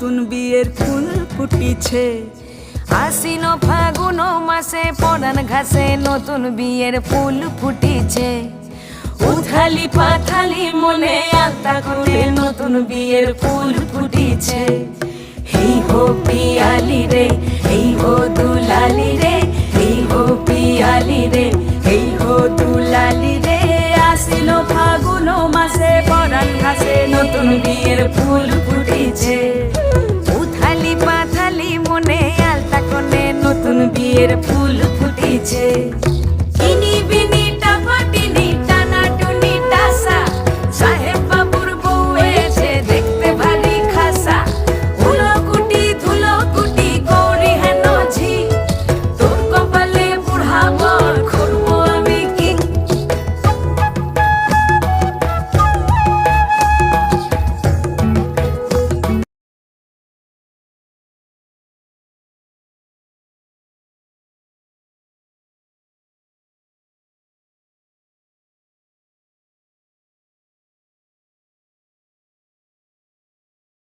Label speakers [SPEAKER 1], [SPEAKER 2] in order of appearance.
[SPEAKER 1] নতুন বিয়ের ফুল ফুটিছে।
[SPEAKER 2] আশ্বিন ফাগুন মাসে পরান ঘাসে নতুন বিয়ের ফুল ফুটিছে।
[SPEAKER 1] উথালি পাথালি মনে আলতা করে নতুন বিয়ের ফুল ফুটিছে। হেই হো পিয়ালি রে, হেই হো দুলালি রে, হেই হো পিয়ালি রে, হেই হো দুলালি রে। আশ্বিন ফাগুন মাসে পরান ঘাসে নতুন বিয়ের ফুল ফুটিছে।
[SPEAKER 2] উথালি পাথালি মনে আলতা কোণে
[SPEAKER 1] নতুন বিয়ের ফুল